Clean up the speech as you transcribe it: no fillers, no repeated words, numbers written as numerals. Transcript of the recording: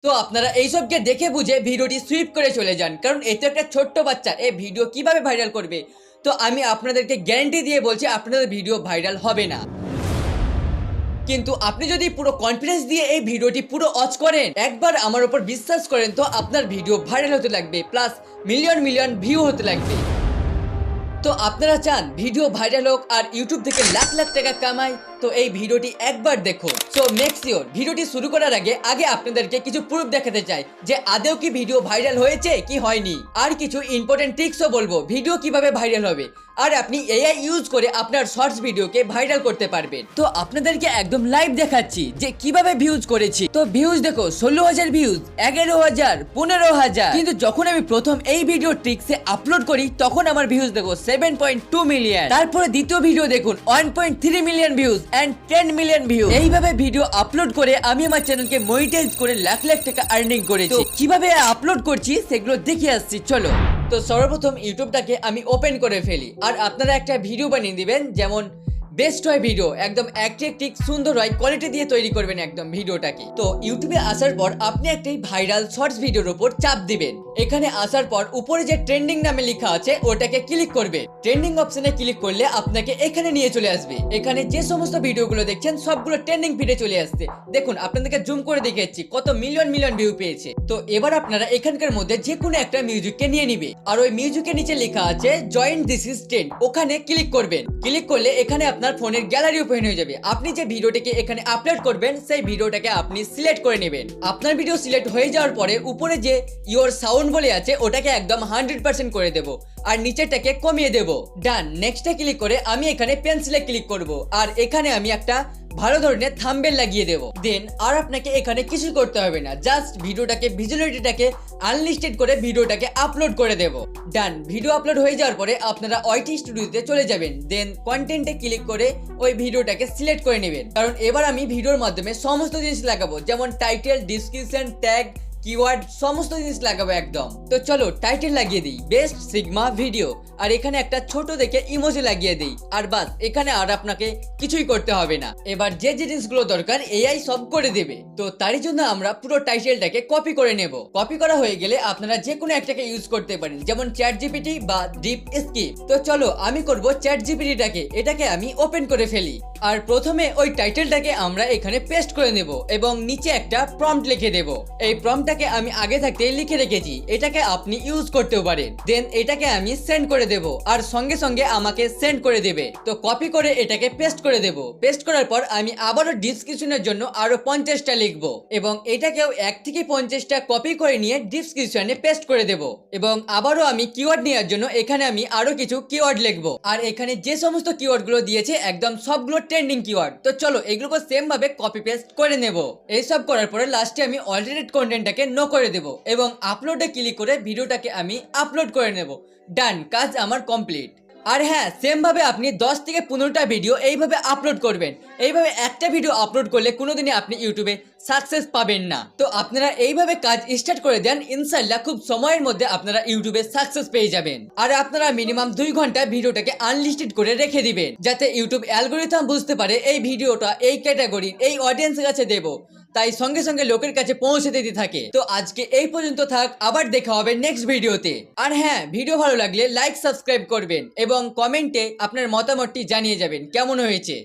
তো আপনারা এইসবকে দেখে বুঝে ভিডিওটি সুইপ করে চলে যান, কারণ এতে একটা ছোট্ট বাচ্চা এই ভিডিও কিভাবে ভাইরাল করবে। তো আমি আপনাদেরকে গ্যারান্টি দিয়ে বলছি আপনাদের ভিডিও ভাইরাল হবে না। কিন্তু আপনি যদি পুরো কনফিডেন্স দিয়ে এই ভিডিওটি পুরো ওয়াচ করেন, একবার আমার উপর বিশ্বাস করেন, তো আপনার ভিডিও ভাইরাল হতে লাগবে, প্লাস মিলিয়ন মিলিয়ন ভিউ হতে লাগবে। তো আপনারা চান ভিডিও ভাইরাল হোক আর ইউটিউব থেকে লাখ লাখ টাকা কামাই, তো এই ভিডিওটি একবার দেখুন। সো মেক শিওর ভিডিওটি শুরু করার আগে আপনাদেরকে কিছু প্রুফ দেখাতে চাই যে আদৌ কি ভিডিও ভাইরাল হয়েছে কি হয়নি, আর কিছু ইম্পর্টেন্ট ট্রিক্সও বলবো ভিডিও কিভাবে ভাইরাল হবে, আর আপনি এআই ইউজ করে আপনার শর্টস ভিডিওকে ভাইরাল করতে পারবেন। তো আপনাদেরকে একদম লাইভ দেখাচ্ছি যে কিভাবে ভিউজ করেছি। তো ভিউজ দেখো 16,000 ভিউজ, 11,000, 15,000। কিন্তু যখন আমি প্রথম এই ভিডিও ট্রিক্সে আপলোড করি তখন আমার ভিউজ দেখো 7.2 মিলিয়ন। তারপরে দ্বিতীয় ভিডিও দেখুন 1.3 million views and 10 million view. এইভাবে ভিডিও আপলোড করে আমি আমার চ্যানেলকে মনিটাইজ করে লাখ লাখ টাকা আর্নিং করেছি। কিভাবে আপলোড করছি সেগুলো দেখে আসছি, চলো। তো সর্বপ্রথম ইউটিউবটাকে আমি ওপেন করে ফেলি, আর আপনারা একটা ভিডিও বানিয়ে দিবেন যেমন বেস্ট হয় ভিডিও, একদম অ্যাক্টিক সুন্দর হয়, কোয়ালিটি দিয়ে তৈরি করবেন একদম ভিডিওটাকে। তো ইউটিউবে আসার পর আপনি একটি ভাইরাল শর্টস ভিডিওর উপর চাপ দিবেন। এখানে আসার পর উপরে যে ট্রেন্ডিং নামে লেখা আছে ওটাকে ক্লিক করবে। ট্রেন্ডিং অপশনে ক্লিক করলে আপনাকে এখানে নিয়ে চলে আসবে। এখানে যে সমস্ত ভিডিওগুলো দেখছেন সবগুলো ট্রেন্ডিং ফিডে চলে আসছে। দেখুন আপনাদেরকে জুম করে দেখাচ্ছি কত মিলিয়ন মিলিয়ন ভিউ পেয়েছে। তো এবার আপনারা এখানকার মধ্যে যে কোনো একটা মিউজিককে নিয়ে নিবে, আর ওই মিউজিকের নিচে লেখা আছে জয়েন দিস ইজ ট্রেন্ড, ওখানে ক্লিক করবেন। ক্লিক করলে এখানে আপনার ফোনের গ্যালারি ওপেন হয়ে যাবে। আপনি যে ভিডিওটিকে এখানে আপলোড করবেন সেই ভিডিওটাকে আপনি সিলেক্ট করে নেবেন। আপনার ভিডিও সিলেক্ট হয়ে যাওয়ার পরে উপরে যে ইওর সাউন্ড বলে আছে ওটাকে একদম 100% করে দেব, আর নিচেরটাকে কমিয়ে দেব। ডান। নেক্সটে ক্লিক করে আমি এখানে পেন্সিলে ক্লিক করব, আর এখানে আমি একটা ভালো ধরনের থাম্বনেল লাগিয়ে দেব। দেন আর আপনাকে এখানে কিছু করতে হবে না, জাস্ট ভিডিওটাকে ভিজুয়ালিটিটাকে আনলিস্টেড করে ভিডিওটাকে আপলোড করে দেব। ডান। ভিডিও আপলোড হয়ে যাওয়ার পরে আপনারা ওয়াইটি স্টুডিওতে চলে যাবেন। দেন কন্টেন্টে ক্লিক করে ওই ভিডিওটাকে সিলেক্ট করে নেবেন, কারণ এবার আমি ভিডিওর মাধ্যমে সমস্ত জিনিস লাগাবো, যেমন টাইটেল, ডিসক্রিপশন, ট্যাগ, কিওয়ার্ড, সমস্ত জিনিস লাগাবো একদম। তো চলো টাইটেল লাগিয়ে দিই বেস্ট সিগমা ভিডিও, আর এখানে একটা ছোট দেখে ইমোজি লাগিয়ে দিই, আর বাস এখানে আর আপনাকে কিছুই করতে হবে না। এবার যে জিনিসগুলো দরকার এআই সব করে দেবে। তো তারই জন্য আমরা পুরো টাইটেলটাকে কপি করে নেব। কপি করা হয়ে গেলে আপনারা যে কোনো একটাকে ইউজ করতে পারেন, যেমন চ্যাট জিপিটি বা ডিপ স্কিপ। তো চলো আমি করব চ্যাট জিপিটিটাকে, এটাকে আমি ওপেন করে ফেলি। আর প্রথমে ওই টাইটেলটাকে আমরা এখানে পেস্ট করে নেব এবং নিচে একটা প্রম্পট লিখে দেব। এই প্রম্পটটাকে আমি আগে থাকতে লিখে রেখেছি, এটাকে আপনি ইউজ করতেও পারেন। দেন এটাকে আমি সেন্ড করে দেব, আর সঙ্গে সঙ্গে আমাকে সেন্ড করে দেবে। তো কপি করে এটাকে পেস্ট করে দেব। পেস্ট করার পর আমি আবারও ডিসক্রিপশনের জন্য আরো 50টা লিখবো, এবং এটাকেও 1 থেকে 50টা কপি করে নিয়ে ডিসক্রিপশনে পেস্ট করে দেব। এবং আবারও আমি কিওয়ার্ড নেওয়ার জন্য এখানে আমি আরো কিছু কিওয়ার্ড লিখবো, আর এখানে যে সমস্ত কিওয়ার্ড গুলো দিয়েছে একদম সবগুলো ট্রেন্ডিং কিওয়ার্ড। তো চলো এগুলোকে সেম ভাবে কপি পেস্ট করে নেব। এইসব করার পরে লাস্টে আমি অলরেডি কন্টেন্টটাকে নো করে দেব, এবং আপলোডে ক্লিক করে ভিডিওটাকে আমি আপলোড করে নেব। ডান। কাজ আমার কমপ্লিট। আর হ্যাঁ, সেম ভাবে আপনি 10 থেকে 15টা ভিডিও এইভাবে আপলোড করবেন। এইভাবে একটা ভিডিও আপলোড করলে কোনোদিনই আপনি ইউটিউবে সাকসেস পাবেন না। তো আপনারা এইভাবে কাজ স্টার্ট করে দেন, ইনশাআল্লাহ খুব সময়ের মধ্যে আপনারা ইউটিউবে সাকসেস পেয়ে যাবেন। আর আপনারা মিনিমাম 2 ঘন্টা ভিডিওটাকে আনলিস্টেড করে রেখে দিবেন, যাতে ইউটিউব অ্যালগোরিথম বুঝতে পারে এই ভিডিওটা এই ক্যাটাগরির এই অডিয়েন্সের কাছে দেব, তাই সঙ্গে সঙ্গে লোকের কাছে পৌঁছে দিতে থাকে। তো আজকে এই পর্যন্ত থাক, আবার দেখা হবে নেক্সট ভিডিওতে। আর হ্যাঁ, ভিডিও ভালো লাগলে লাইক সাবস্ক্রাইব করবেন এবং কমেন্টে আপনার মতামতটি জানিয়ে যাবেন কেমন হয়েছে।